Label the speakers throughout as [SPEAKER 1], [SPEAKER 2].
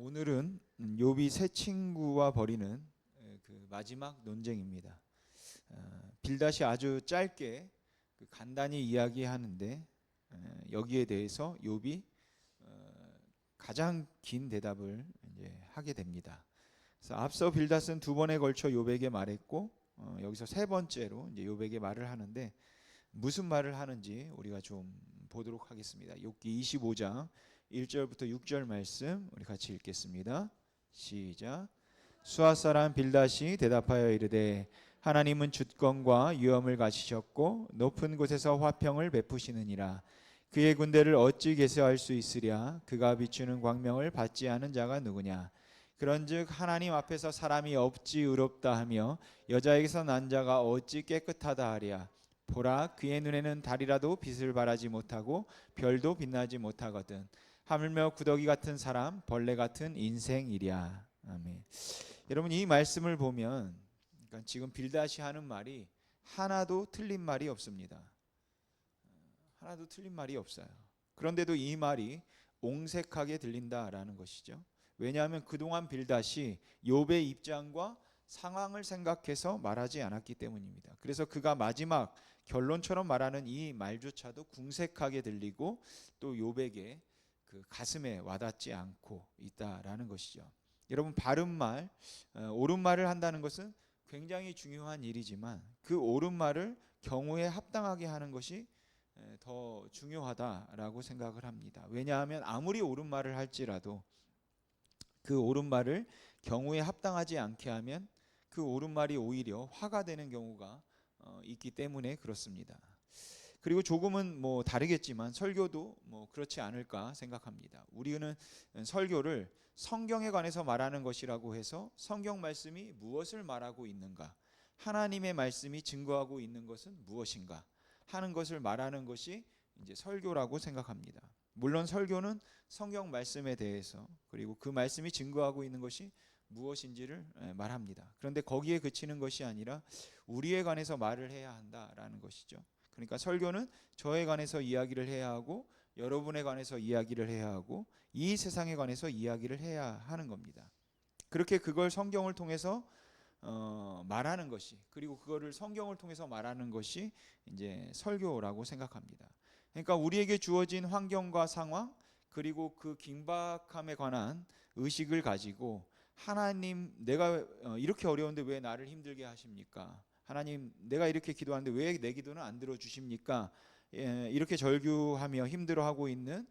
[SPEAKER 1] 오늘은 욥이 세 친구와 벌이는 그 마지막 논쟁입니다. 빌닷이 아주 짧게 간단히 이야기하는데 여기에 대해서 욥이 가장 긴 대답을 이제 하게 됩니다. 그래서 앞서 빌닷은 두 번에 걸쳐 욥에게 말했고 여기서 세 번째로 이제 욥에게 말을 하는데 무슨 말을 하는지 우리가 좀 보도록 하겠습니다. 욥기 25장 1절부터 6절 말씀 우리 같이 읽겠습니다. 시작. 수아 사람 빌닷이 대답하여 이르되 하나님은 주권과 위엄을 가지셨고 높은 곳에서 화평을 베푸시느니라. 그의 군대를 어찌 계수할 수 있으랴. 그가 비추는 광명을 받지 않은 자가 누구냐. 그런즉 하나님 앞에서 사람이 어찌 의롭다 하며 여자에게서 난 자가 어찌 깨끗하다 하랴. 보라, 그의 눈에는 달이라도 빛을 발하지 못하고 별도 빛나지 못하거든. 하물며 구더기 같은 사람, 벌레 같은 인생이랴. 아멘. 여러분, 이 말씀을 보면 그러니까 지금 빌닷이 하는 말이 하나도 틀린 말이 없습니다. 하나도 틀린 말이 없어요. 그런데도 이 말이 옹색하게 들린다라는 것이죠. 왜냐하면 그동안 빌닷이 욥의 입장과 상황을 생각해서 말하지 않았기 때문입니다. 그래서 그가 마지막 결론처럼 말하는 이 말조차도 궁색하게 들리고 또 욥에게 그 가슴에 와닿지 않고 있다라는 것이죠. 여러분, 바른 말, 옳은 말을 한다는 것은 굉장히 중요한 일이지만 그 옳은 말을 경우에 합당하게 하는 것이 더 중요하다라고 생각을 합니다. 왜냐하면 아무리 옳은 말을 할지라도 그 옳은 말을 경우에 합당하지 않게 하면 그 옳은 말이 오히려 화가 되는 경우가 있기 때문에 그렇습니다. 그리고 조금은 뭐 다르겠지만 설교도 뭐 그렇지 않을까 생각합니다. 우리는 설교를 성경에 관해서 말하는 것이라고 해서 성경 말씀이 무엇을 말하고 있는가, 하나님의 말씀이 증거하고 있는 것은 무엇인가 하는 것을 말하는 것이 이제 설교라고 생각합니다. 물론 설교는 성경 말씀에 대해서 그리고 그 말씀이 증거하고 있는 것이 무엇인지를 말합니다. 그런데 거기에 그치는 것이 아니라 우리에 관해서 말을 해야 한다라는 것이죠. 그러니까 설교는 저에 관해서 이야기를 해야 하고 여러분에 관해서 이야기를 해야 하고 이 세상에 관해서 이야기를 해야 하는 겁니다. 그렇게 그걸 성경을 통해서 말하는 것이, 그리고 그거를 성경을 통해서 말하는 것이 이제 설교라고 생각합니다. 그러니까 우리에게 주어진 환경과 상황 그리고 그 긴박함에 관한 의식을 가지고 하나님, 내가 이렇게 어려운데 왜 나를 힘들게 하십니까? 하나님, 내가 이렇게 기도하는데 왜 내 기도는 안 들어주십니까? 이렇게 절규하며 힘들어하고 있는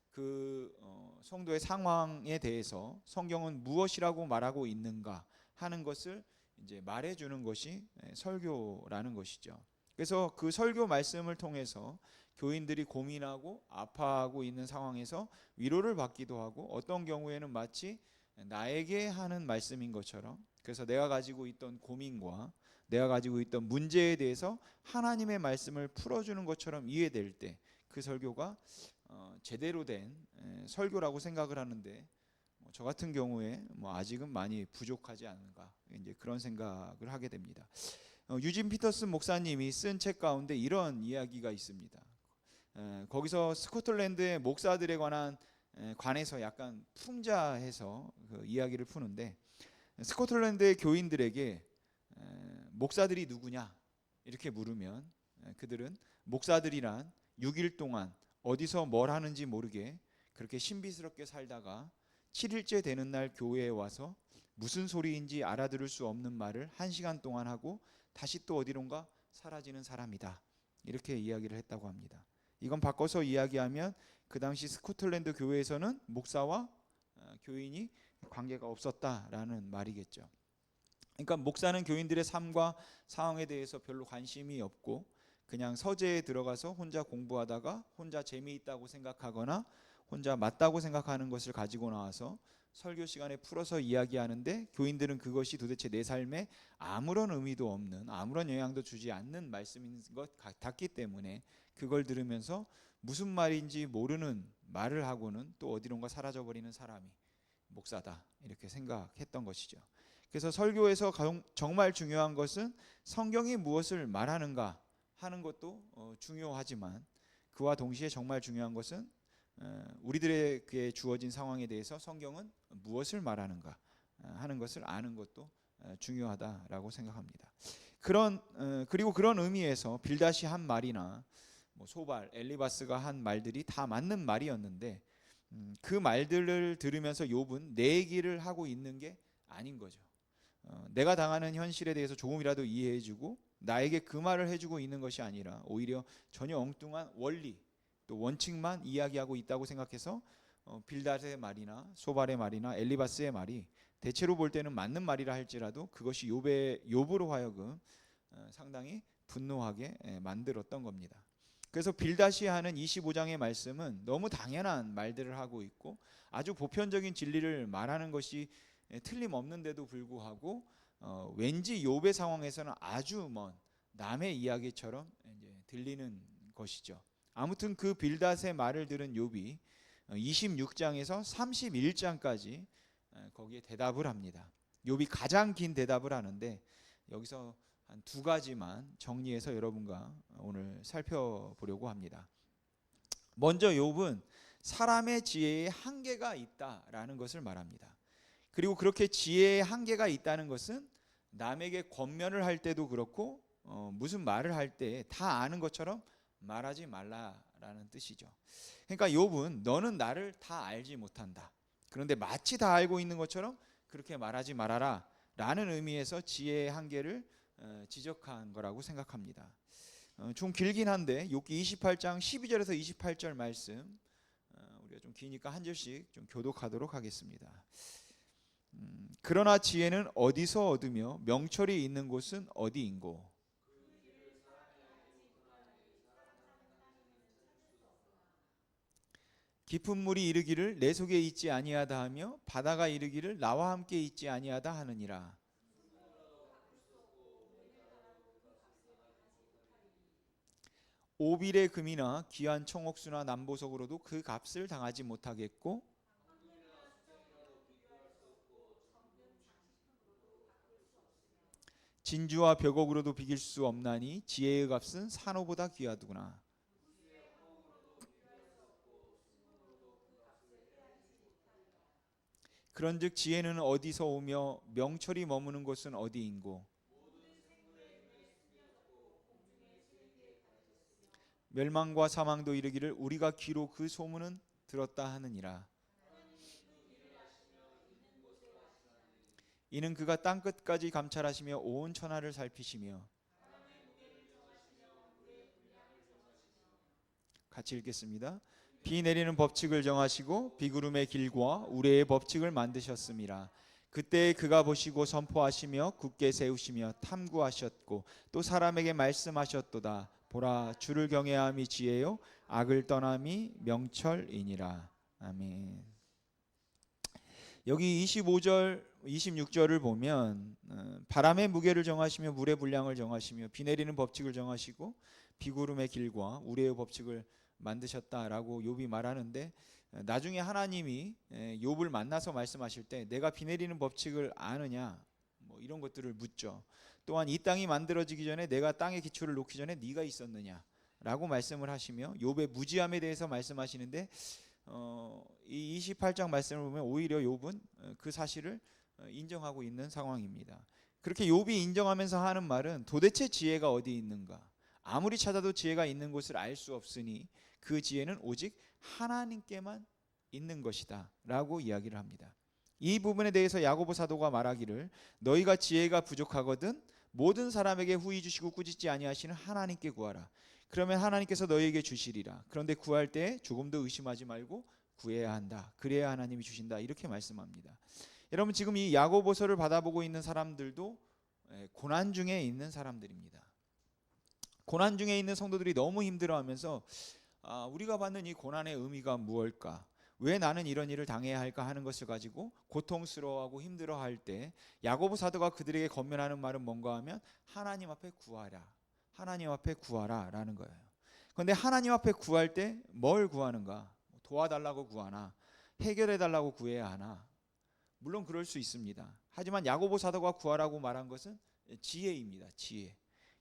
[SPEAKER 1] 그 성도의 상황에 대해서 성경은 무엇이라고 말하고 있는가 하는 것을 이제 말해주는 것이 설교라는 것이죠. 그래서 그 설교 말씀을 통해서 교인들이 고민하고 아파하고 있는 상황에서 위로를 받기도 하고 어떤 경우에는 마치 나에게 하는 말씀인 것처럼, 그래서 내가 가지고 있던 고민과 내가 가지고 있던 문제에 대해서 하나님의 말씀을 풀어주는 것처럼 이해될 때 그 설교가 제대로 된 설교라고 생각을 하는데 저 같은 경우에 아직은 많이 부족하지 않은가 이제 그런 생각을 하게 됩니다. 유진 피터슨 목사님이 쓴 책 가운데 이런 이야기가 있습니다. 거기서 스코틀랜드의 목사들에 관해서 약간 풍자해서 그 이야기를 푸는데 스코틀랜드의 교인들에게 목사들이 누구냐 이렇게 물으면 그들은 목사들이란 6일 동안 어디서 뭘 하는지 모르게 그렇게 신비스럽게 살다가 7일째 되는 날 교회에 와서 무슨 소리인지 알아들을 수 없는 말을 1시간 동안 하고 다시 또 어디론가 사라지는 사람이다, 이렇게 이야기를 했다고 합니다. 이건 바꿔서 이야기하면 그 당시 스코틀랜드 교회에서는 목사와 교인이 관계가 없었다라는 말이겠죠. 그러니까 목사는 교인들의 삶과 상황에 대해서 별로 관심이 없고 그냥 서재에 들어가서 혼자 공부하다가 혼자 재미있다고 생각하거나 혼자 맞다고 생각하는 것을 가지고 나와서 설교 시간에 풀어서 이야기하는데 교인들은 그것이 도대체 내 삶에 아무런 의미도 없는, 아무런 영향도 주지 않는 말씀인 것 같았기 때문에 그걸 들으면서 무슨 말인지 모르는 말을 하고는 또 어디론가 사라져버리는 사람이 목사다, 이렇게 생각했던 것이죠. 그래서 설교에서 정말 중요한 것은 성경이 무엇을 말하는가 하는 것도 중요하지만 그와 동시에 정말 중요한 것은 우리들에게 주어진 상황에 대해서 성경은 무엇을 말하는가 하는 것을 아는 것도 중요하다라고 생각합니다. 그리고 그런 의미에서 빌닷이 한 말이나 소발, 엘리바스가 한 말들이 다 맞는 말이었는데 그 말들을 들으면서 욥은 내 얘기를 하고 있는 게 아닌 거죠. 내가 당하는 현실에 대해서 조금이라도 이해해주고 나에게 그 말을 해주고 있는 것이 아니라 오히려 전혀 엉뚱한 원리 또 원칙만 이야기하고 있다고 생각해서 빌닷의 말이나 소발의 말이나 엘리바스의 말이 대체로 볼 때는 맞는 말이라 할지라도 그것이 욥으로 하여금 상당히 분노하게 만들었던 겁니다. 그래서 빌닷이 하는 25장의 말씀은 너무 당연한 말들을 하고 있고 아주 보편적인 진리를 말하는 것이 틀림없는데도 불구하고 왠지 욥의 상황에서는 아주 먼 남의 이야기처럼 이제 들리는 것이죠. 아무튼 그 빌닷의 말을 들은 욥이 26장에서 31장까지 거기에 대답을 합니다. 욥이 가장 긴 대답을 하는데 여기서 한 두 가지만 정리해서 여러분과 오늘 살펴보려고 합니다. 먼저 욥은 사람의 지혜에 한계가 있다라는 것을 말합니다. 그리고 그렇게 지혜의 한계가 있다는 것은 남에게 권면을 할 때도 그렇고 무슨 말을 할 때 다 아는 것처럼 말하지 말라라는 뜻이죠. 그러니까 욥은 너는 나를 다 알지 못한다. 그런데 마치 다 알고 있는 것처럼 그렇게 말하지 말아라 라는 의미에서 지혜의 한계를 지적한 거라고 생각합니다. 좀 길긴 한데 욥기 28장 12절에서 28절 말씀 우리가 좀 기니까 한 절씩 좀 교독하도록 하겠습니다. 그러나 지혜는 어디서 얻으며 명철이 있는 곳은 어디인고 깊은 물이 이르기를 내 속에 있지 아니하다 하며 바다가 이르기를 나와 함께 있지 아니하다 하느니라. 오빌의 금이나 귀한 청옥수나 남보석으로도 그 값을 당하지 못하겠고 진주와 벽옥으로도 비길 수 없나니 지혜의 값은 산호보다 귀하구나. 그런즉 지혜는 어디서 오며 명철이 머무는 곳은 어디인고 멸망과 사망도 이르기를 우리가 귀로 그 소문은 들었다 하느니라. 이는 그가 땅 끝까지 감찰하시며 온 천하를 살피시며 같이 읽겠습니다. 비 내리는 법칙을 정하시고 비구름의 길과 우레의 법칙을 만드셨음이라. 그때 그가 보시고 선포하시며 굳게 세우시며 탐구하셨고 또 사람에게 말씀하셨도다. 보라 주를 경외함이 지혜요 악을 떠남이 명철이니라. 아멘. 여기 25절 26절을 보면 바람의 무게를 정하시며 물의 분량을 정하시며 비 내리는 법칙을 정하시고 비구름의 길과 우레의 법칙을 만드셨다라고 욥이 말하는데 나중에 하나님이 욥을 만나서 말씀하실 때 내가 비 내리는 법칙을 아느냐 뭐 이런 것들을 묻죠. 또한 이 땅이 만들어지기 전에 내가 땅의 기초를 놓기 전에 네가 있었느냐라고 말씀을 하시며 욥의 무지함에 대해서 말씀하시는데 이 28장 말씀을 보면 오히려 욥은 그 사실을 인정하고 있는 상황입니다. 그렇게 욥이 인정하면서 하는 말은 도대체 지혜가 어디 있는가? 아무리 찾아도 지혜가 있는 곳을 알 수 없으니 그 지혜는 오직 하나님께만 있는 것이다 라고 이야기를 합니다. 이 부분에 대해서 야고보 사도가 말하기를 너희가 지혜가 부족하거든 모든 사람에게 후히 주시고 꾸짖지 아니하시는 하나님께 구하라. 그러면 하나님께서 너희에게 주시리라. 그런데 구할 때 조금도 의심하지 말고 구해야 한다. 그래야 하나님이 주신다. 이렇게 말씀합니다. 여러분 지금 이 야고보서를 받아보고 있는 사람들도 고난 중에 있는 사람들입니다. 고난 중에 있는 성도들이 너무 힘들어하면서 우리가 받는 이 고난의 의미가 무엇일까? 왜 나는 이런 일을 당해야 할까 하는 것을 가지고 고통스러워하고 힘들어할 때 야고보 사도가 그들에게 권면하는 말은 뭔가 하면 하나님 앞에 구하라. 하나님 앞에 구하라 라는 거예요. 그런데 하나님 앞에 구할 때 뭘 구하는가? 도와달라고 구하나? 해결해달라고 구해야 하나? 물론 그럴 수 있습니다. 하지만 야고보 사도가 구하라고 말한 것은 지혜입니다. 지혜.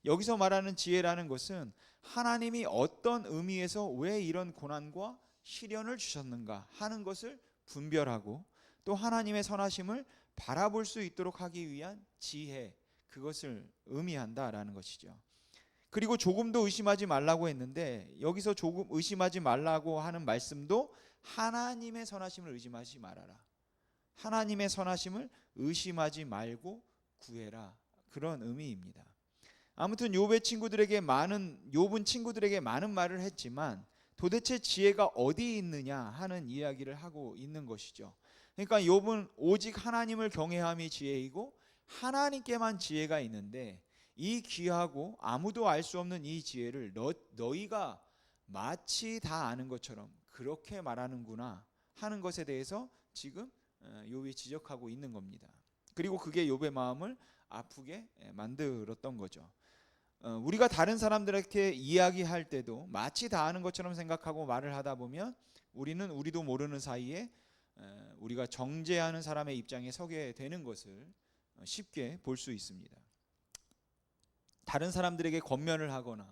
[SPEAKER 1] 여기서 말하는 지혜라는 것은 하나님이 어떤 의미에서 왜 이런 고난과 시련을 주셨는가 하는 것을 분별하고 또 하나님의 선하심을 바라볼 수 있도록 하기 위한 지혜, 그것을 의미한다라는 것이죠. 그리고 조금도 의심하지 말라고 했는데 여기서 조금 의심하지 말라고 하는 말씀도 하나님의 선하심을 의심하지 말아라. 하나님의 선하심을 의심하지 말고 구해라. 그런 의미입니다. 아무튼 욥은 친구들에게 많은 말을 했지만 도대체 지혜가 어디 있느냐 하는 이야기를 하고 있는 것이죠. 그러니까 욥은 오직 하나님을 경외함이 지혜이고 하나님께만 지혜가 있는데 이 귀하고 아무도 알 수 없는 이 지혜를 너희가 마치 다 아는 것처럼 그렇게 말하는구나 하는 것에 대해서 지금 욥이 지적하고 있는 겁니다. 그리고 그게 욥의 마음을 아프게 만들었던 거죠. 우리가 다른 사람들에게 이야기할 때도 마치 다 아는 것처럼 생각하고 말을 하다 보면 우리는 우리도 모르는 사이에 우리가 정죄하는 사람의 입장에 서게 되는 것을 쉽게 볼 수 있습니다. 다른 사람들에게 권면을 하거나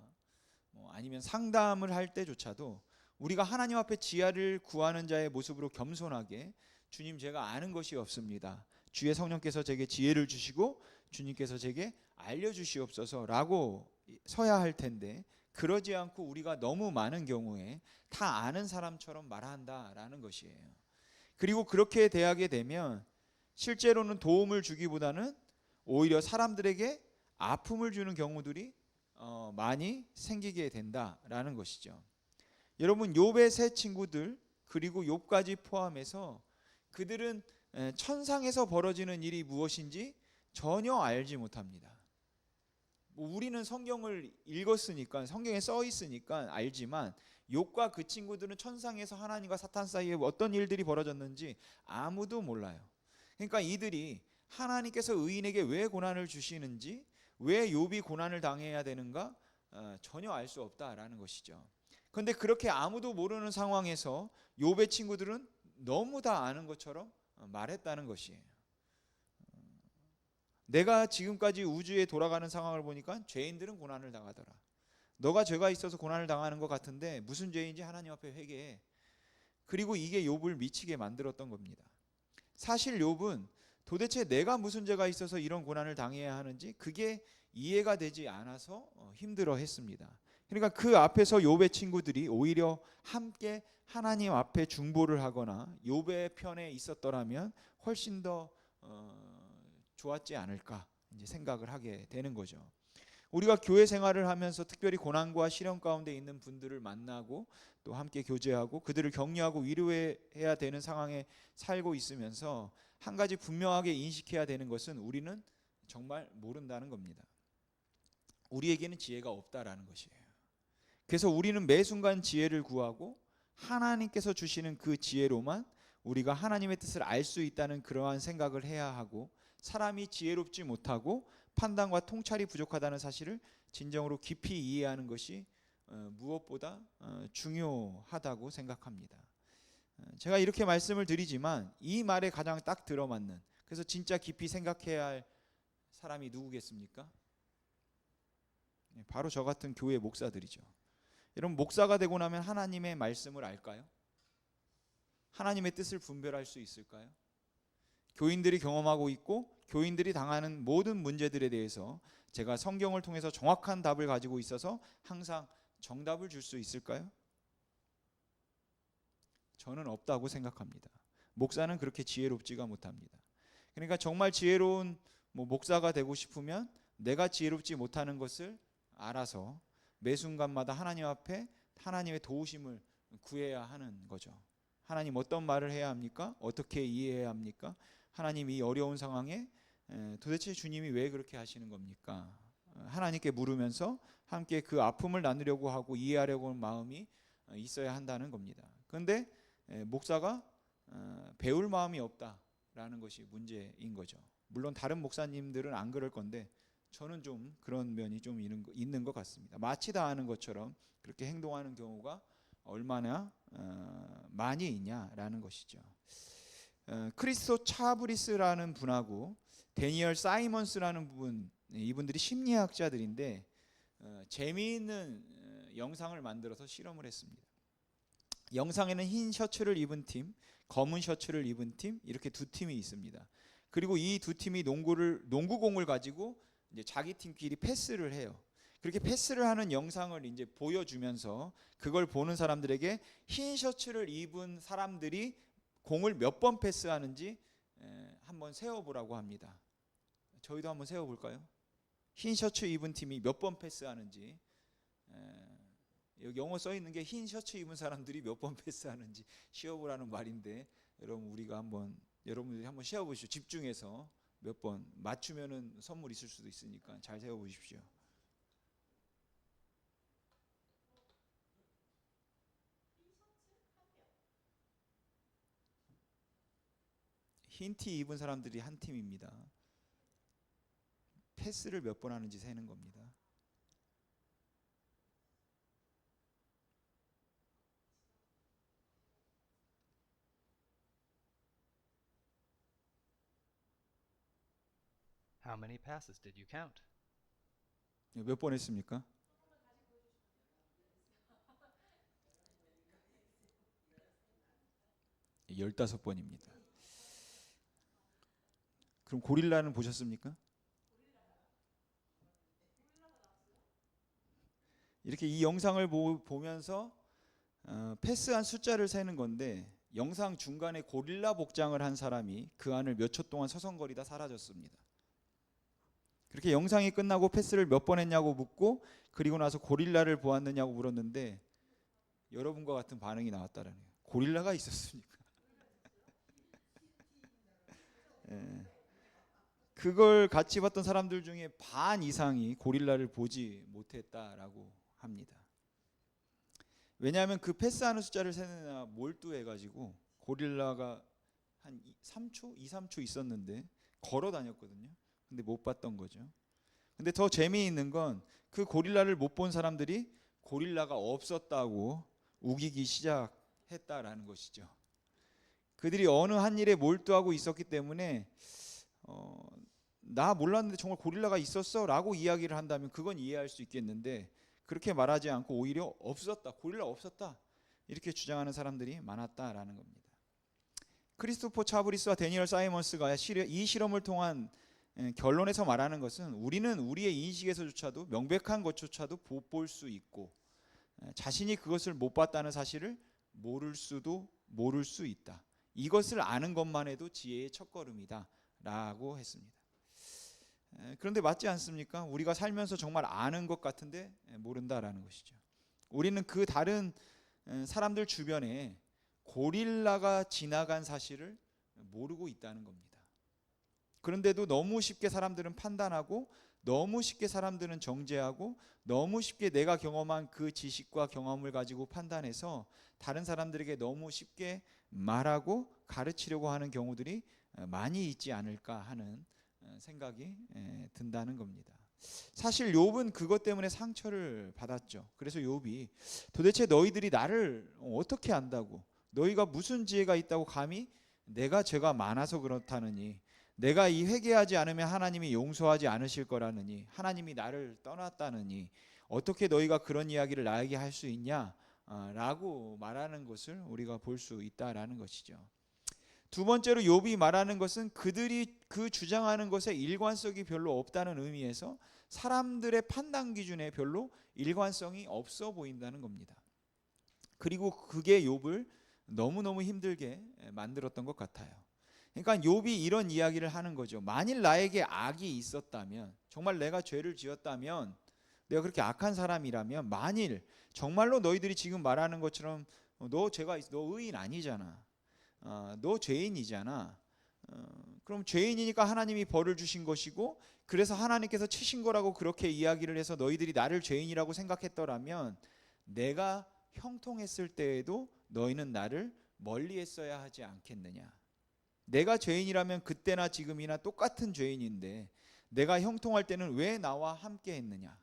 [SPEAKER 1] 아니면 상담을 할 때조차도 우리가 하나님 앞에 지혜를 구하는 자의 모습으로 겸손하게 주님, 제가 아는 것이 없습니다. 주의 성령께서 제게 지혜를 주시고 주님께서 제게 알려주시옵소서라고 서야 할 텐데 그러지 않고 우리가 너무 많은 경우에 다 아는 사람처럼 말한다라는 것이에요. 그리고 그렇게 대하게 되면 실제로는 도움을 주기보다는 오히려 사람들에게 아픔을 주는 경우들이 많이 생기게 된다라는 것이죠. 여러분, 욥의 세 친구들 그리고 욥까지 포함해서 그들은 천상에서 벌어지는 일이 무엇인지 전혀 알지 못합니다. 우리는 성경을 읽었으니까, 성경에 써 있으니까 알지만 욥과 그 친구들은 천상에서 하나님과 사탄 사이에 어떤 일들이 벌어졌는지 아무도 몰라요. 그러니까 이들이 하나님께서 의인에게 왜 고난을 주시는지, 왜 욥이 고난을 당해야 되는가 전혀 알 수 없다라는 것이죠. 그런데 그렇게 아무도 모르는 상황에서 욥의 친구들은 너무 다 아는 것처럼 말했다는 것이에요. 내가 지금까지 우주에 돌아가는 상황을 보니까 죄인들은 고난을 당하더라. 너가 죄가 있어서 고난을 당하는 것 같은데 무슨 죄인지 하나님 앞에 회개해. 그리고 이게 욥을 미치게 만들었던 겁니다. 사실 욥은 도대체 내가 무슨 죄가 있어서 이런 고난을 당해야 하는지 그게 이해가 되지 않아서 힘들어했습니다. 그러니까 그 앞에서 욥의 친구들이 오히려 함께 하나님 앞에 중보를 하거나 욥의 편에 있었더라면 훨씬 더 좋았지 않을까 이제 생각을 하게 되는 거죠. 우리가 교회 생활을 하면서 특별히 고난과 시련 가운데 있는 분들을 만나고 또 함께 교제하고 그들을 격려하고 위로해야 되는 상황에 살고 있으면서 한 가지 분명하게 인식해야 되는 것은 우리는 정말 모른다는 겁니다. 우리에게는 지혜가 없다라는 것이에요. 그래서 우리는 매 순간 지혜를 구하고 하나님께서 주시는 그 지혜로만 우리가 하나님의 뜻을 알 수 있다는 그러한 생각을 해야 하고, 사람이 지혜롭지 못하고 판단과 통찰이 부족하다는 사실을 진정으로 깊이 이해하는 것이 무엇보다 중요하다고 생각합니다. 제가 이렇게 말씀을 드리지만 이 말에 가장 딱 들어맞는, 그래서 진짜 깊이 생각해야 할 사람이 누구겠습니까? 바로 저 같은 교회 목사들이죠. 여러분, 목사가 되고 나면 하나님의 말씀을 알까요? 하나님의 뜻을 분별할 수 있을까요? 교인들이 경험하고 있고 교인들이 당하는 모든 문제들에 대해서 제가 성경을 통해서 정확한 답을 가지고 있어서 항상 정답을 줄 수 있을까요? 저는 없다고 생각합니다. 목사는 그렇게 지혜롭지가 못합니다. 그러니까 정말 지혜로운 목사가 되고 싶으면 내가 지혜롭지 못하는 것을 알아서 매 순간마다 하나님 앞에 하나님의 도우심을 구해야 하는 거죠. 하나님, 어떤 말을 해야 합니까? 어떻게 이해해야 합니까? 하나님, 이 어려운 상황에 도대체 주님이 왜 그렇게 하시는 겁니까? 하나님께 물으면서 함께 그 아픔을 나누려고 하고 이해하려고 하는 마음이 있어야 한다는 겁니다. 그런데 목사가 배울 마음이 없다라는 것이 문제인 거죠. 물론 다른 목사님들은 안 그럴 건데 저는 좀 그런 면이 좀 있는 것 같습니다. 마치 다 아는 것처럼 그렇게 행동하는 경우가 얼마나 많이 있냐라는 것이죠. 크리스토 차브리스라는 분하고 데니얼 사이먼스라는 분, 이분들이 심리학자들인데 재미있는 영상을 만들어서 실험을 했습니다. 영상에는 흰 셔츠를 입은 팀, 검은 셔츠를 입은 팀, 이렇게 두 팀이 있습니다. 그리고 이 두 팀이 농구공을 가지고 이제 자기 팀끼리 패스를 해요. 그렇게 패스를 하는 영상을 이제 보여주면서 그걸 보는 사람들에게 흰 셔츠를 입은 사람들이 공을 몇 번 패스하는지 한번 세어보라고 합니다. 저희도 한번 세어볼까요? 흰 셔츠 입은 팀이 몇 번 패스하는지. 여기 영어 써 있는 게 흰 셔츠 입은 사람들이 몇 번 패스하는지 쉬어보라는 말인데, 여러분들이 한번 쉬어보시죠. 집중해서 몇 번 맞추면은 선물 있을 수도 있으니까 잘 세어보십시오. 흰 티 입은 사람들이 한 팀입니다. 패스를 몇 번 하는지 세는 겁니다.
[SPEAKER 2] How many passes did you count?
[SPEAKER 1] 몇 번 했습니까? 15번입니다. 그럼 고릴라는 보셨습니까? 이렇게 이 영상을 보면서 패스한 숫자를 세는 건데, 영상 중간에 고릴라 복장을 한 사람이 그 안을 몇 초 동안 서성거리다 사라졌습니다. 그렇게 영상이 끝나고 패스를 몇 번 했냐고 묻고, 그리고 나서 고릴라를 보았느냐고 물었는데 여러분과 같은 반응이 나왔다라는 거예요. 고릴라가 있었습니까? 예. 그걸 같이 봤던 사람들 중에 반 이상이 고릴라를 보지 못했다라고 합니다. 왜냐하면 그 패스하는 숫자를 세느냐 몰두해가지고 고릴라가 한 3초, 2, 3초 있었는데 걸어 다녔거든요. 근데 못 봤던 거죠. 근데 더 재미있는 건 그 고릴라를 못 본 사람들이 고릴라가 없었다고 우기기 시작했다라는 것이죠. 그들이 어느 한 일에 몰두하고 있었기 때문에 나 몰랐는데 정말 고릴라가 있었어 라고 이야기를 한다면 그건 이해할 수 있겠는데, 그렇게 말하지 않고 오히려 없었다, 고릴라 없었다, 이렇게 주장하는 사람들이 많았다라는 겁니다. 크리스토퍼 차브리스와 데니얼 사이먼스가 이 실험을 통한 결론에서 말하는 것은, 우리는 우리의 인식에서조차도 명백한 것조차도 못 볼 수 있고 자신이 그것을 못 봤다는 사실을 모를 수 있다. 이것을 아는 것만 해도 지혜의 첫걸음이다 라고 했습니다. 그런데 맞지 않습니까? 우리가 살면서 정말 아는 것 같은데 모른다라는 것이죠. 우리는 그 다른 사람들 주변에 고릴라가 지나간 사실을 모르고 있다는 겁니다. 그런데도 너무 쉽게 사람들은 판단하고, 너무 쉽게 사람들은 정죄하고, 너무 쉽게 내가 경험한 그 지식과 경험을 가지고 판단해서 다른 사람들에게 너무 쉽게 말하고 가르치려고 하는 경우들이 많이 있지 않을까 하는 생각이 든다는 겁니다. 사실 욥은 그것 때문에 상처를 받았죠. 그래서 욥이 도대체 너희들이 나를 어떻게 안다고, 너희가 무슨 지혜가 있다고 감히 내가 죄가 많아서 그렇다느니, 내가 이 회개하지 않으면 하나님이 용서하지 않으실 거라느니, 하나님이 나를 떠났다느니 어떻게 너희가 그런 이야기를 나에게 할 수 있냐 라고 말하는 것을 우리가 볼 수 있다라는 것이죠. 두 번째로 욥이 말하는 것은 그들이 그 주장하는 것에 일관성이 별로 없다는 의미에서 사람들의 판단 기준에 별로 일관성이 없어 보인다는 겁니다. 그리고 그게 욥을 너무너무 힘들게 만들었던 것 같아요. 그러니까 욥이 이런 이야기를 하는 거죠. 만일 나에게 악이 있었다면, 정말 내가 죄를 지었다면, 내가 그렇게 악한 사람이라면, 만일 정말로 너희들이 지금 말하는 것처럼 너 의인 아니잖아, 너 죄인이잖아, 그럼 죄인이니까 하나님이 벌을 주신 것이고, 그래서 하나님께서 치신 거라고 그렇게 이야기를 해서 너희들이 나를 죄인이라고 생각했더라면, 내가 형통했을 때에도 너희는 나를 멀리했어야 하지 않겠느냐. 내가 죄인이라면 그때나 지금이나 똑같은 죄인인데 내가 형통할 때는 왜 나와 함께 했느냐.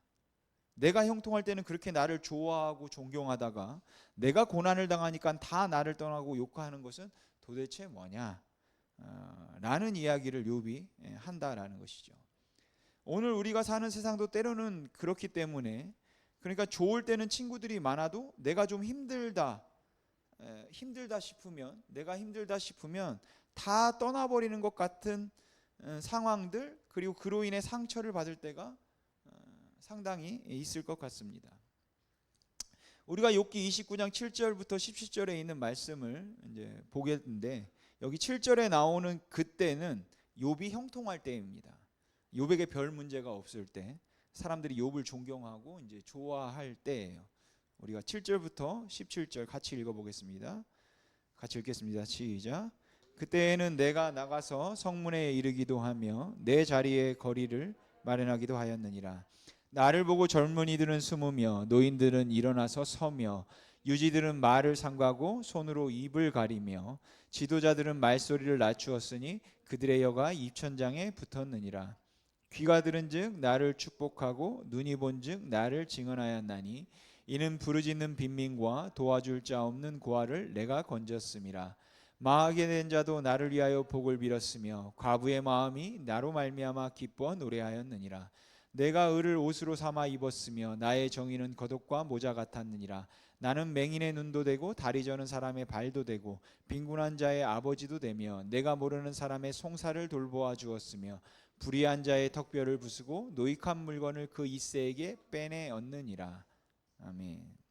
[SPEAKER 1] 내가 형통할 때는 그렇게 나를 좋아하고 존경하다가 내가 고난을 당하니까 다 나를 떠나고 욕하는 것은 도대체 뭐냐 라는 이야기를 욥이 한다라는 것이죠. 오늘 우리가 사는 세상도 때로는 그렇기 때문에, 그러니까 좋을 때는 친구들이 많아도 내가 좀 힘들다, 힘들다 싶으면, 내가 힘들다 싶으면 다 떠나버리는 것 같은 상황들, 그리고 그로 인해 상처를 받을 때가 상당히 있을 것 같습니다. 우리가 욥기 29장 7절부터 17절에 있는 말씀을 이제 보겠는데, 여기 7절에 나오는 그때는 욥이 형통할 때입니다. 욥에게 별 문제가 없을 때, 사람들이 욥을 존경하고 이제 좋아할 때예요. 우리가 7절부터 17절 같이 읽어보겠습니다. 같이 읽겠습니다. 시작. 그때에는 내가 나가서 성문에 이르기도 하며 내 자리에 거리를 마련하기도 하였느니라. 나를 보고 젊은이들은 숨으며 노인들은 일어나서 서며 유지들은 말을 삼가고 손으로 입을 가리며 지도자들은 말소리를 낮추었으니 그들의 여가 입천장에 붙었느니라. 귀가 들은즉 나를 축복하고 눈이 본즉 나를 증언하였나니 이는 부르짖는 빈민과 도와줄 자 없는 고아를 내가 건졌음이라. 망하게 된 자도 나를 위하여 복을 빌었으며 과부의 마음이 나로 말미암아 기뻐 노래하였느니라. 내가 을을 옷으로 삼아 입었으며 나의 정의는 겉옷과 모자 같았느니라. 나는 맹인의 눈도 되고 다리 저는 사람의 발도 되고 빈군한 자의 아버지도 되며 내가 모르는 사람의 송사를 돌보아 주었으며 불의한 자의 턱뼈를 부수고 노익한 물건을 그 이새에게 빼내 얻느니라. 아멘.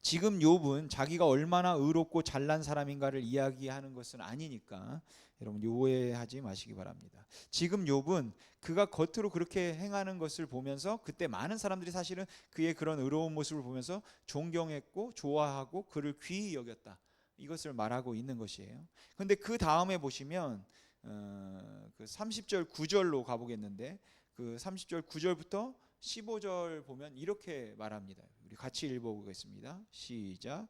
[SPEAKER 1] 지금 욥은 자기가 얼마나 의롭고 잘난 사람인가를 이야기하는 것은 아니니까 여러분 오해하지 마시기 바랍니다. 지금 욥은 그가 겉으로 그렇게 행하는 것을 보면서 그때 많은 사람들이 사실은 그의 그런 의로운 모습을 보면서 존경했고 좋아하고 그를 귀히 여겼다, 이것을 말하고 있는 것이에요. 그런데 그 다음에 보시면 그 30절 9절로 가보겠는데, 그 30절 9절부터 15절 보면 이렇게 말합니다. 우리 같이 읽어보겠습니다. 시작.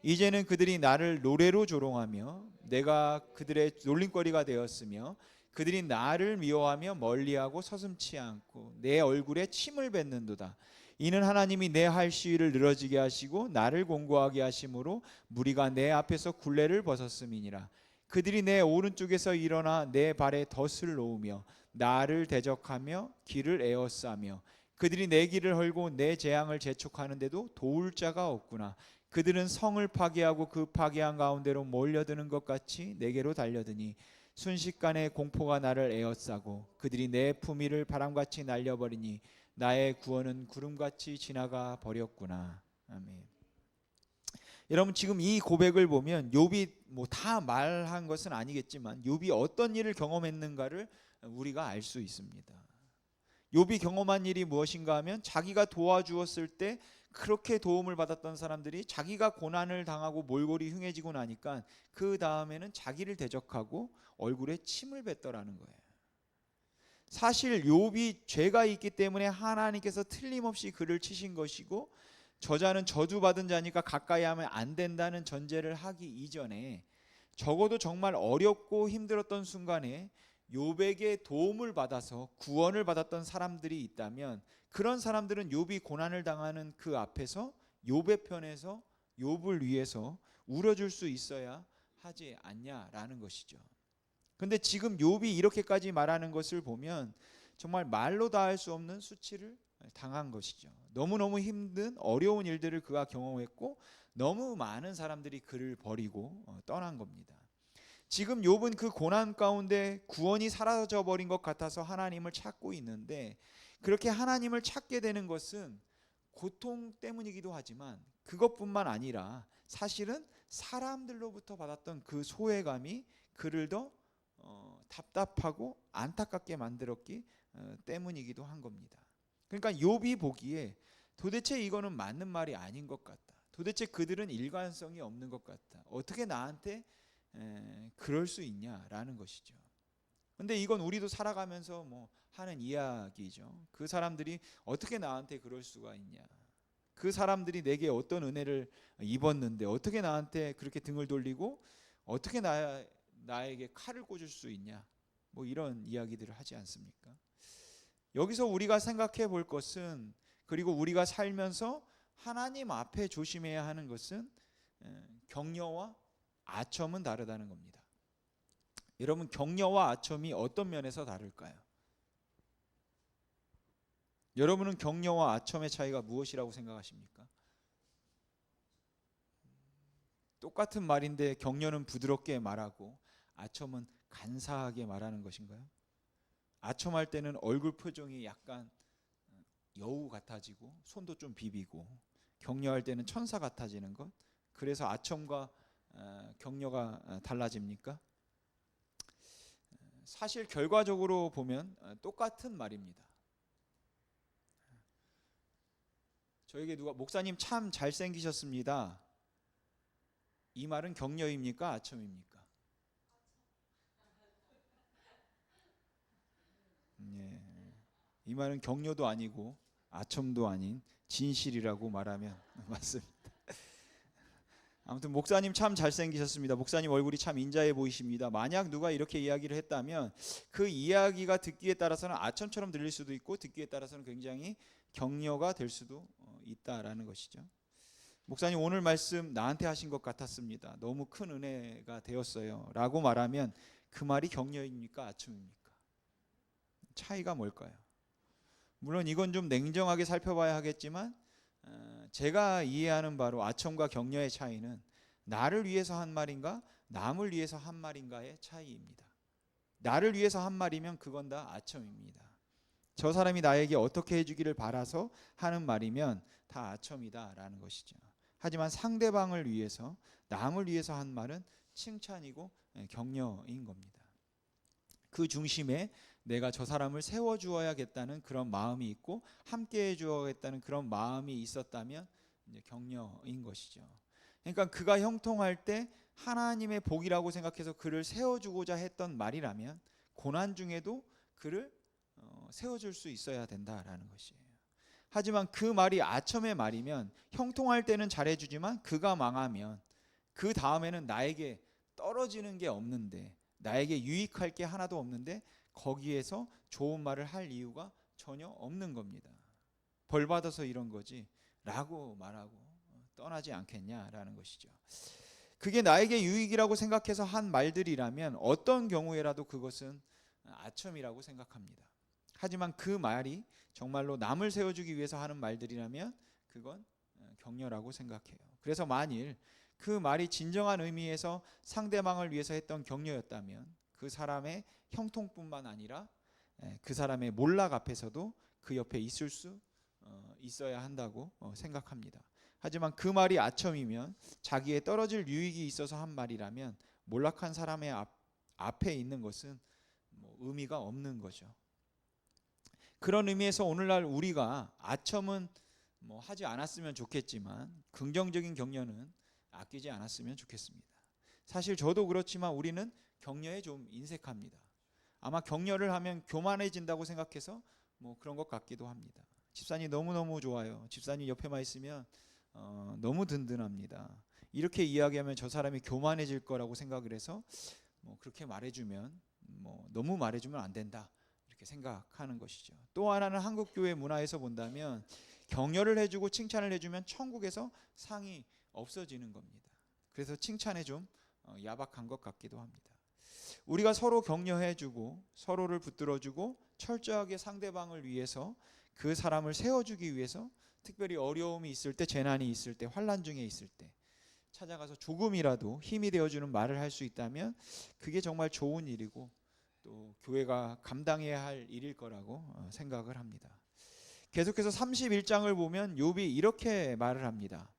[SPEAKER 1] 이제는 그들이 나를 노래로 조롱하며 내가 그들의 놀림거리가 되었으며 그들이 나를 미워하며 멀리하고 서슴지 않고 내 얼굴에 침을 뱉는도다. 이는 하나님이 내 할 시위를 늘어지게 하시고 나를 공고하게 하심으로 무리가 내 앞에서 굴레를 벗었음이니라. 그들이 내 오른쪽에서 일어나 내 발에 덫을 놓으며 나를 대적하며 길을 에워싸며 그들이 내 길을 헐고 내 재앙을 재촉하는데도 도울 자가 없구나. 그들은 성을 파괴하고 그 파괴한 가운데로 몰려드는 것 같이 내게로 달려드니 순식간에 공포가 나를 에워싸고 그들이 내 품위를 바람같이 날려버리니 나의 구원은 구름같이 지나가 버렸구나. 아멘. 여러분 지금 이 고백을 보면 욥이 뭐 다 말한 것은 아니겠지만 욥이 어떤 일을 경험했는가를 우리가 알 수 있습니다. 욥이 경험한 일이 무엇인가 하면 자기가 도와주었을 때 그렇게 도움을 받았던 사람들이 자기가 고난을 당하고 몰골이 흉해지고 나니까 그 다음에는 자기를 대적하고 얼굴에 침을 뱉더라는 거예요. 사실 욥이 죄가 있기 때문에 하나님께서 틀림없이 그를 치신 것이고 저자는 저주받은 자니까 가까이 하면 안 된다는 전제를 하기 이전에 적어도 정말 어렵고 힘들었던 순간에 욥에게 도움을 받아서 구원을 받았던 사람들이 있다면 그런 사람들은 욥이 고난을 당하는 그 앞에서 욥의 편에서 욥을 위해서 울어줄 수 있어야 하지 않냐라는 것이죠. 근데 지금 욥이 이렇게까지 말하는 것을 보면 정말 말로 다 할 수 없는 수치를 당한 것이죠. 너무너무 힘든 어려운 일들을 그가 경험했고 너무 많은 사람들이 그를 버리고 떠난 겁니다. 지금 욥은 그 고난 가운데 구원이 사라져 버린 것 같아서 하나님을 찾고 있는데 그렇게 하나님을 찾게 되는 것은 고통 때문이기도 하지만 그것뿐만 아니라 사실은 사람들로부터 받았던 그 소외감이 그를 더 답답하고 안타깝게 만들었기 때문이기도 한 겁니다. 그러니까 욥이 보기에 도대체 이거는 맞는 말이 아닌 것 같다. 도대체 그들은 일관성이 없는 것 같다. 어떻게 나한테 그럴 수 있냐라는 것이죠. 근데 이건 우리도 살아가면서 뭐 하는 이야기죠. 그 사람들이 어떻게 나한테 그럴 수가 있냐. 그 사람들이 내게 어떤 은혜를 입었는데 어떻게 나한테 그렇게 등을 돌리고 어떻게 나에게 칼을 꽂을 수 있냐. 뭐 이런 이야기들을 하지 않습니까? 여기서 우리가 생각해 볼 것은, 그리고 우리가 살면서 하나님 앞에 조심해야 하는 것은 격려와 아첨은 다르다는 겁니다. 여러분 격려와 아첨이 어떤 면에서 다를까요? 여러분은 격려와 아첨의 차이가 무엇이라고 생각하십니까? 똑같은 말인데 격려는 부드럽게 말하고 아첨은 간사하게 말하는 것인가요? 아첨할 때는 얼굴 표정이 약간 여우 같아지고 손도 좀 비비고, 격려할 때는 천사 같아지는 것. 그래서 아첨과 격려가 달라집니까? 사실 결과적으로 보면 똑같은 말입니다. 저에게 누가 목사님 참 잘생기셨습니다, 이 말은 격려입니까? 아첨입니까? 예. 이 말은 격려도 아니고 아첨도 아닌 진실이라고 말하면 맞습니다. 아무튼 목사님 참 잘생기셨습니다, 목사님 얼굴이 참 인자해 보이십니다, 만약 누가 이렇게 이야기를 했다면 그 이야기가 듣기에 따라서는 아첨처럼 들릴 수도 있고 듣기에 따라서는 굉장히 격려가 될 수도 있다라는 것이죠. 목사님 오늘 말씀 나한테 하신 것 같았습니다, 너무 큰 은혜가 되었어요 라고 말하면 그 말이 격려입니까? 아첨입니까? 차이가 뭘까요? 물론 이건 좀 냉정하게 살펴봐야 하겠지만 제가 이해하는 바로 아첨과 격려의 차이는 나를 위해서 한 말인가 남을 위해서 한 말인가의 차이입니다. 나를 위해서 한 말이면 그건 다 아첨입니다. 저 사람이 나에게 어떻게 해주기를 바라서 하는 말이면 다 아첨이다라는 것이죠. 하지만 상대방을 위해서, 남을 위해서 한 말은 칭찬이고 격려인 겁니다. 그 중심에 내가 저 사람을 세워주어야겠다는 그런 마음이 있고 함께 해주어야겠다는 그런 마음이 있었다면 이제 격려인 것이죠. 그러니까 그가 형통할 때 하나님의 복이라고 생각해서 그를 세워주고자 했던 말이라면 고난 중에도 그를 세워줄 수 있어야 된다라는 것이에요. 하지만 그 말이 아첨의 말이면 형통할 때는 잘해주지만 그가 망하면 그 다음에는 나에게 떨어지는 게 없는데, 나에게 유익할 게 하나도 없는데 거기에서 좋은 말을 할 이유가 전혀 없는 겁니다. 벌 받아서 이런 거지 라고 말하고 떠나지 않겠냐라는 것이죠. 그게 나에게 유익이라고 생각해서 한 말들이라면 어떤 경우에라도 그것은 아첨이라고 생각합니다. 하지만 그 말이 정말로 남을 세워주기 위해서 하는 말들이라면 그건 격려라고 생각해요. 그래서 만일 그 말이 진정한 의미에서 상대방을 위해서 했던 격려였다면 그 사람의 형통뿐만 아니라 그 사람의 몰락 앞에서도 그 옆에 있을 수 있어야 한다고 생각합니다. 하지만 그 말이 아첨이면 자기의 떨어질 유익이 있어서 한 말이라면 몰락한 사람의 앞에 있는 것은 의미가 없는 거죠. 그런 의미에서 오늘날 우리가 아첨은 하지 않았으면 좋겠지만 긍정적인 격려는 아끼지 않았으면 좋겠습니다. 사실 저도 그렇지만 우리는 격려에 좀 인색합니다. 아마 격려를 하면 교만해진다고 생각해서 그런 것 같기도 합니다. 집사님 너무너무 좋아요, 집사님 옆에만 있으면 너무 든든합니다, 이렇게 이야기하면 저 사람이 교만해질 거라고 생각을 해서 그렇게 말해주면 너무 말해주면 안 된다 이렇게 생각하는 것이죠. 또 하나는 한국 교회 문화에서 본다면 격려를 해주고 칭찬을 해주면 천국에서 상이 없어지는 겁니다. 그래서 칭찬에 좀 야박한 것 같기도 합니다. 우리가 서로 격려해주고 서로를 붙들어주고 철저하게 상대방을 위해서 그 사람을 세워주기 위해서 특별히 어려움이 있을 때, 재난이 있을 때, 환난 중에 있을 때 찾아가서 조금이라도 힘이 되어주는 말을 할 수 있다면 그게 정말 좋은 일이고 또 교회가 감당해야 할 일일 거라고 생각을 합니다. 계속해서 31장을 보면 욥이 이렇게 말을 합니다.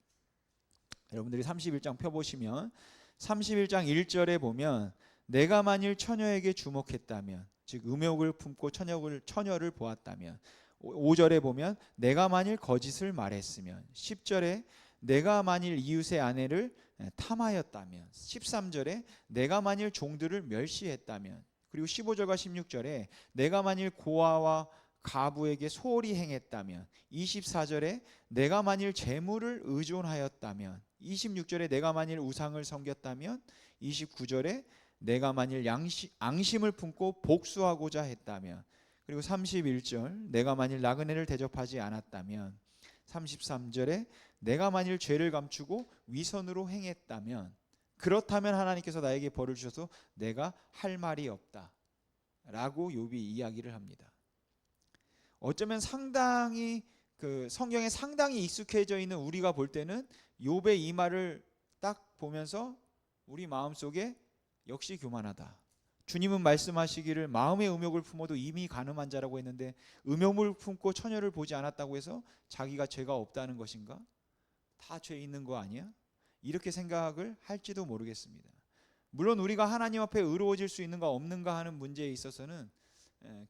[SPEAKER 1] 여러분들이 31장 펴보시면 31장 1절에 보면 내가 만일 처녀에게 주목했다면, 즉 음욕을 품고 처녀를 보았다면, 5절에 보면 내가 만일 거짓을 말했으면, 10절에 내가 만일 이웃의 아내를 탐하였다면, 13절에 내가 만일 종들을 멸시했다면, 그리고 15절과 16절에 내가 만일 고아와 가부에게 소홀히 행했다면, 24절에 내가 만일 재물을 의존하였다면, 26절에 내가 만일 우상을 섬겼다면, 29절에 내가 만일 앙심을 품고 복수하고자 했다면, 그리고 31절 내가 만일 나그네를 대접하지 않았다면, 33절에 내가 만일 죄를 감추고 위선으로 행했다면, 그렇다면 하나님께서 나에게 벌을 주셔서 내가 할 말이 없다 라고 욥이 이야기를 합니다. 어쩌면 상당히 성경에 상당히 익숙해져 있는 우리가 볼 때는 욥의 이 말을 딱 보면서 우리 마음속에 역시 교만하다. 주님은 말씀하시기를 마음의 음욕을 품어도 이미 간음한 자라고 했는데 음욕을 품고 처녀를 보지 않았다고 해서 자기가 죄가 없다는 것인가? 다 죄 있는 거 아니야? 이렇게 생각을 할지도 모르겠습니다. 물론 우리가 하나님 앞에 의로워질 수 있는가 없는가 하는 문제에 있어서는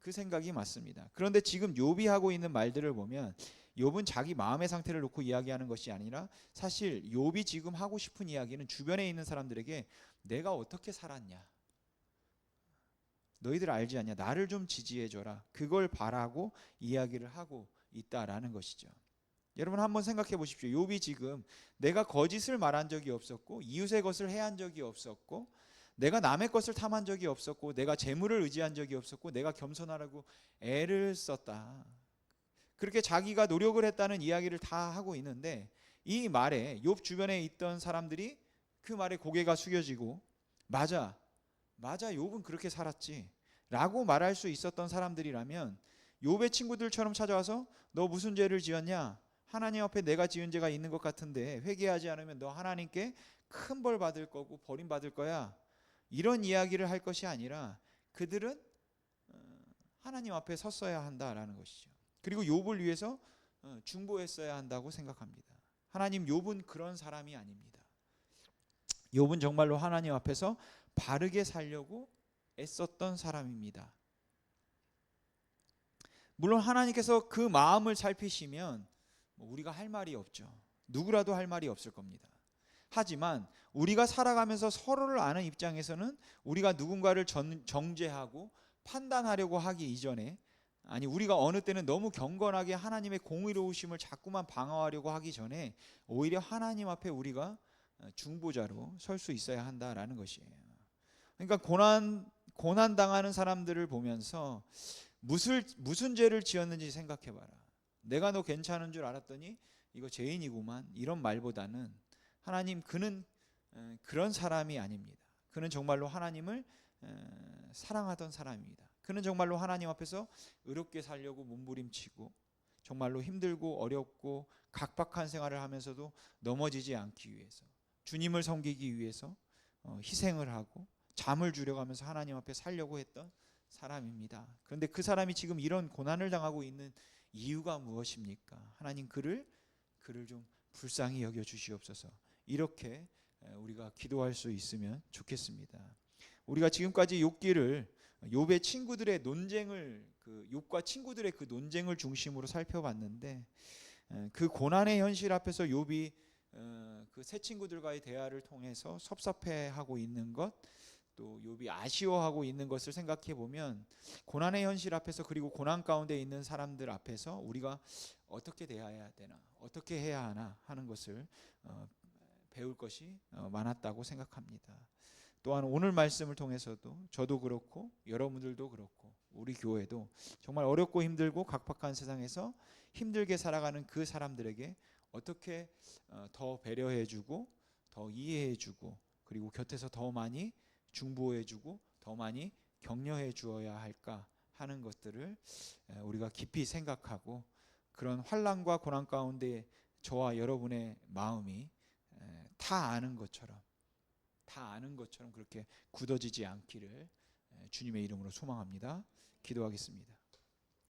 [SPEAKER 1] 그 생각이 맞습니다. 그런데 지금 욥이 하고 있는 말들을 보면 욥은 자기 마음의 상태를 놓고 이야기하는 것이 아니라 사실 욥이 지금 하고 싶은 이야기는 주변에 있는 사람들에게 내가 어떻게 살았냐, 너희들 알지 않냐, 나를 좀 지지해줘라, 그걸 바라고 이야기를 하고 있다라는 것이죠. 여러분 한번 생각해 보십시오. 욥이 지금 내가 거짓을 말한 적이 없었고 이웃의 것을 해한 적이 없었고 내가 남의 것을 탐한 적이 없었고 내가 재물을 의지한 적이 없었고 내가 겸손하라고 애를 썼다, 그렇게 자기가 노력을 했다는 이야기를 다 하고 있는데 이 말에 욥 주변에 있던 사람들이 그 말에 고개가 숙여지고 맞아 욥은 그렇게 살았지 라고 말할 수 있었던 사람들이라면 욥의 친구들처럼 찾아와서 너 무슨 죄를 지었냐, 하나님 앞에 내가 지은 죄가 있는 것 같은데 회개하지 않으면 너 하나님께 큰 벌 받을 거고 버림받을 거야, 이런 이야기를 할 것이 아니라 그들은 하나님 앞에 섰어야 한다라는 것이죠. 그리고 욥을 위해서 중보했어야 한다고 생각합니다. 하나님, 욥은 그런 사람이 아닙니다. 욥은 정말로 하나님 앞에서 바르게 살려고 애썼던 사람입니다. 물론 하나님께서 그 마음을 살피시면 우리가 할 말이 없죠. 누구라도 할 말이 없을 겁니다. 하지만 우리가 살아가면서 서로를 아는 입장에서는 우리가 누군가를 정죄하고 판단하려고 하기 이전에, 아니 우리가 어느 때는 너무 경건하게 하나님의 공의로우심을 자꾸만 방어하려고 하기 전에 오히려 하나님 앞에 우리가 중보자로 설 수 있어야 한다라는 것이에요. 그러니까 고난 당하는 사람들을 보면서 무슨 죄를 지었는지 생각해 봐라. 내가 너 괜찮은 줄 알았더니 이거 죄인이구만, 이런 말보다는 하나님, 그는 그런 사람이 아닙니다. 그는 정말로 하나님을 사랑하던 사람입니다. 그는 정말로 하나님 앞에서 의롭게 살려고 몸부림치고 정말로 힘들고 어렵고 각박한 생활을 하면서도 넘어지지 않기 위해서, 주님을 섬기기 위해서 희생을 하고 잠을 줄여가면서 하나님 앞에 살려고 했던 사람입니다. 그런데 그 사람이 지금 이런 고난을 당하고 있는 이유가 무엇입니까? 하나님, 그를 좀 불쌍히 여겨 주시옵소서. 이렇게 우리가 기도할 수 있으면 좋겠습니다. 우리가 지금까지 욥의 친구들의 논쟁을, 욥과 친구들의 그 논쟁을 중심으로 살펴봤는데 그 고난의 현실 앞에서 욥이 그 세 친구들과의 대화를 통해서 섭섭해하고 있는 것, 또 욥이 아쉬워하고 있는 것을 생각해 보면 고난의 현실 앞에서, 그리고 고난 가운데 있는 사람들 앞에서 우리가 어떻게 대해야 되나, 어떻게 해야 하나 하는 것을 배울 것이 많았다고 생각합니다. 또한 오늘 말씀을 통해서도 저도 그렇고 여러분들도 그렇고 우리 교회도 정말 어렵고 힘들고 각박한 세상에서 힘들게 살아가는 그 사람들에게 어떻게 더 배려해주고 더 이해해주고 그리고 곁에서 더 많이 중보해주고 더 많이 격려해 주어야 할까 하는 것들을 우리가 깊이 생각하고, 그런 환난과 고난 가운데 저와 여러분의 마음이 다 아는 것처럼 그렇게 굳어지지 않기를 주님의 이름으로 소망합니다. 기도하겠습니다.